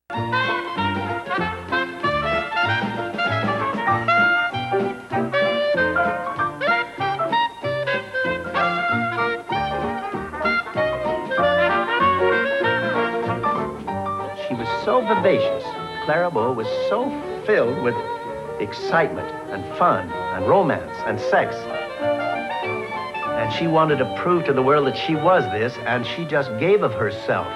She was so vivacious. Clara Bow was so filled with excitement and fun and romance and sex. And she wanted to prove to the world that she was this, and she just gave of herself.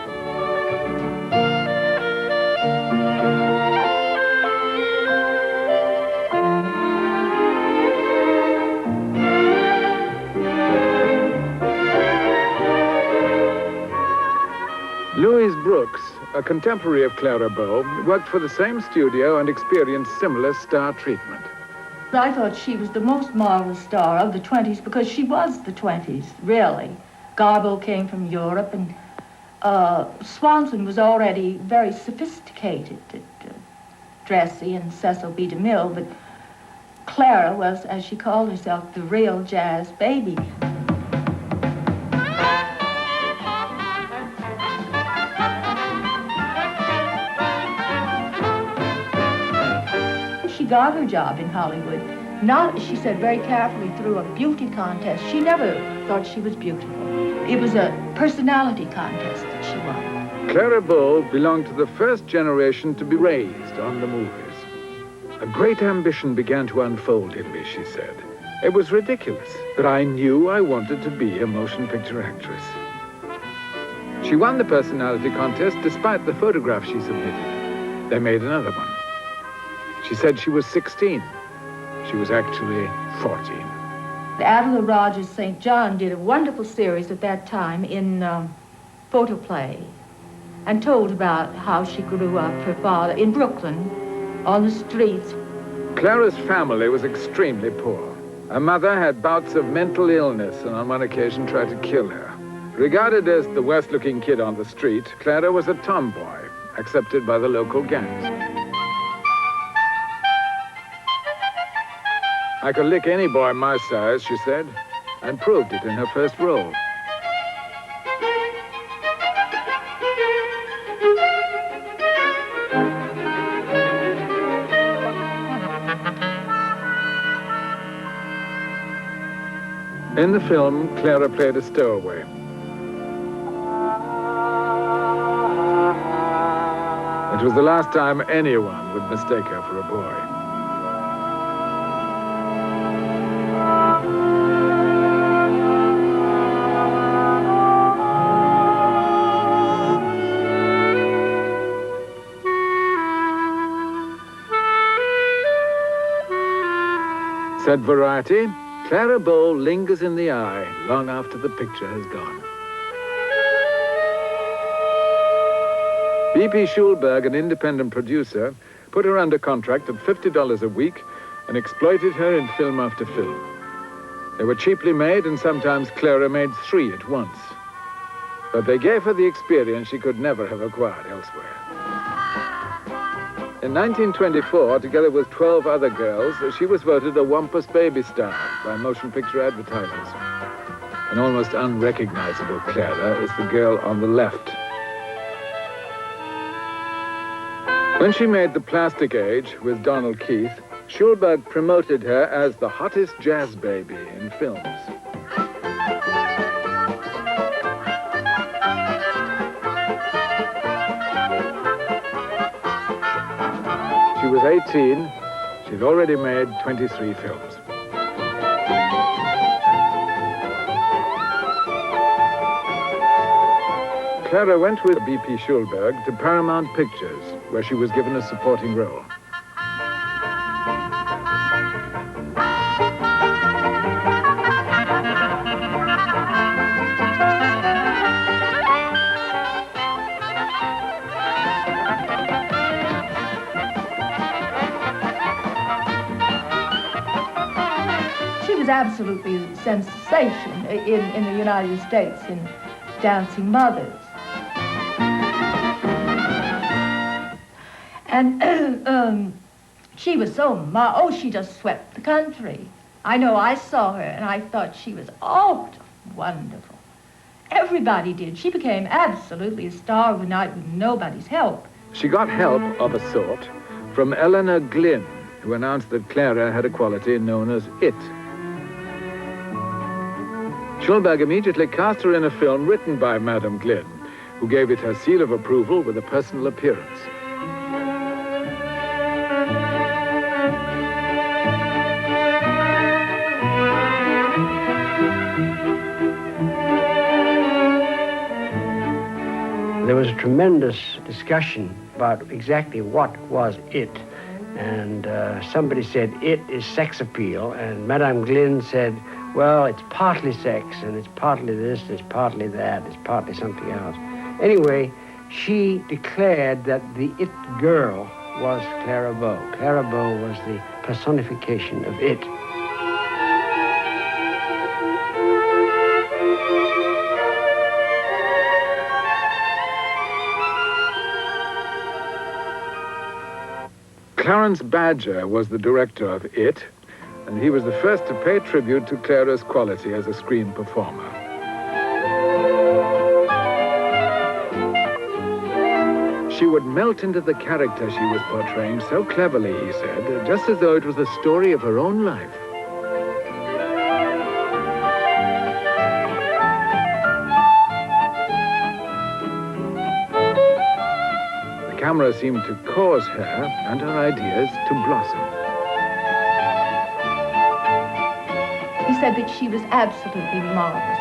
Louise Brooks, a contemporary of Clara Bow, worked for the same studio and experienced similar star treatment. I thought she was the most marvelous star of the 20s because she was the 20s, really. Garbo came from Europe, and Swanson was already very sophisticated, dressy, and Cecil B. DeMille, but Clara was, as she called herself, the real jazz baby. She got her job in Hollywood, not, she said very carefully, through a beauty contest. She never thought she was beautiful. It was a personality contest that she won. Clara Bow belonged to the first generation to be raised on the movies. A great ambition began to unfold in me, she said. It was ridiculous, but I knew I wanted to be a motion picture actress. She won the personality contest despite the photograph she submitted. They made another one. She said she was 16. She was actually 14. Adela Rogers St. John did a wonderful series at that time in photoplay and told about how she grew up, her father, in Brooklyn, on the streets. Clara's family was extremely poor. Her mother had bouts of mental illness and on one occasion tried to kill her. Regarded as the worst-looking kid on the street, Clara was a tomboy, accepted by the local gangs. I could lick any boy my size, she said, and proved it in her first role. In the film, Clara played a stowaway. It was the last time anyone would mistake her for a boy. Said Variety, Clara Bow lingers in the eye long after the picture has gone. B.P. Schulberg, an independent producer, put her under contract at $50 a week and exploited her in film after film. They were cheaply made, and sometimes Clara made 3 at once. But they gave her the experience she could never have acquired elsewhere. In 1924, together with 12 other girls, she was voted a Wampus Baby Star by motion picture advertisers. An almost unrecognizable Clara is the girl on the left. When she made The Plastic Age with Donald Keith, Schulberg promoted her as the hottest jazz baby in films. She was 18. She'd already made 23 films. Clara went with B.P. Schulberg to Paramount Pictures, where she was given a supporting role. She was absolutely a sensation in the United States in Dancing Mothers. And she was so, she just swept the country. I know I saw her and I thought she was, wonderful. Everybody did. She became absolutely a star overnight with nobody's help. She got help of a sort from Eleanor Glynn, who announced that Clara had a quality known as it. Schulberg immediately cast her in a film written by Madame Glynn, who gave it her seal of approval with a personal appearance. There was a tremendous discussion about exactly what was it. And somebody said, it is sex appeal. And Madame Glynn said, well, it's partly sex, and it's partly this, it's partly that, it's partly something else. Anyway, she declared that the it girl was Clara Bow. Clara Bow was the personification of it. Clarence Badger was the director of it, and he was the first to pay tribute to Clara's quality as a screen performer. She would melt into the character she was portraying so cleverly, he said, just as though it was the story of her own life. The camera seemed to cause her and her ideas to blossom. He said that she was absolutely marvelous.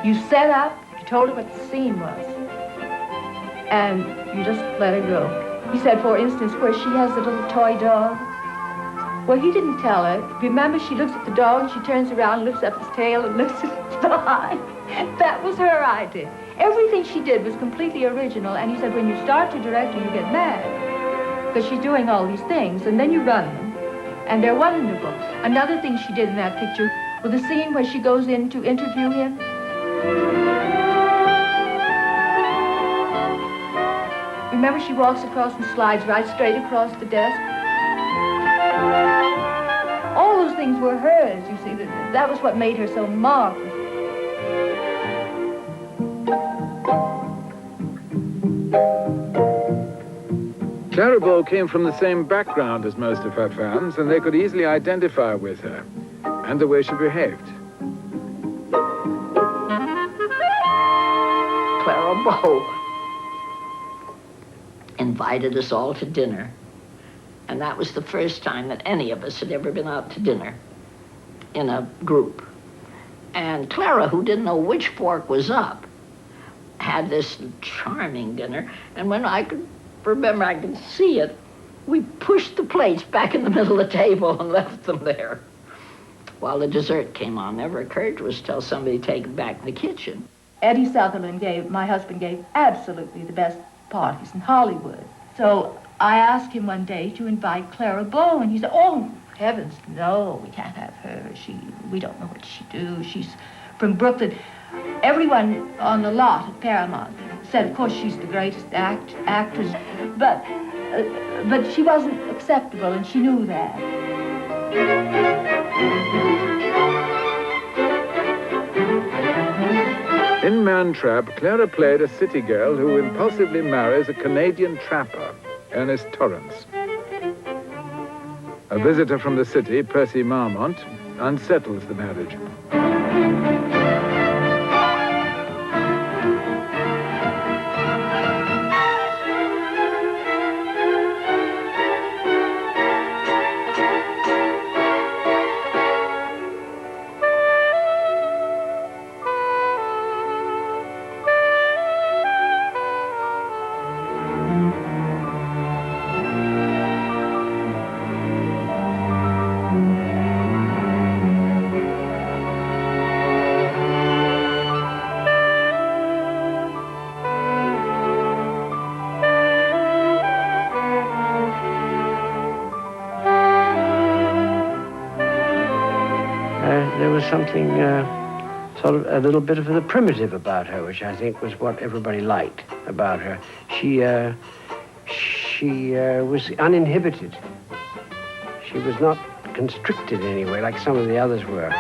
You set up, you told her what the scene was, and you just let her go. He said, for instance, where she has the little toy dog. Well, he didn't tell her. Remember, she looks at the dog, and she turns around, lifts up his tail, and looks at its behind. That was her idea. Everything she did was completely original, and he said, when you start to direct her, you get mad, because she's doing all these things, and then you run them, and they're wonderful. Another thing she did in that picture was the scene where she goes in to interview him. Remember, she walks across and slides right straight across the desk? All those things were hers, you see. That was what made her so marvelous. Clara Bow came from the same background as most of her fans, and they could easily identify with her and the way she behaved. Clara Bow invited us all to dinner, and that was the first time that any of us had ever been out to dinner in a group. And Clara, who didn't know which fork was up, had this charming dinner, and when I could remember, I could see it, we pushed the plates back in the middle of the table and left them there while the dessert came on. Never occurred to us to tell somebody to take it back to the kitchen. Eddie Sutherland my husband gave absolutely the best parties in Hollywood. So I asked him one day to invite Clara Bow, and he said, oh, heavens, no, we can't have her. We don't know what she do. She's from Brooklyn. Everyone on the lot at Paramount said, of course, she's the greatest actress, but she wasn't acceptable, and she knew that. In Man-Trap, Clara played a city girl who impulsively marries a Canadian trapper, Ernest Torrance. A visitor from the city, Percy Marmont, unsettles the marriage. There was something sort of a little bit of the primitive about her, which I think was what everybody liked about her. She was uninhibited. She was not constricted in any way like some of the others were.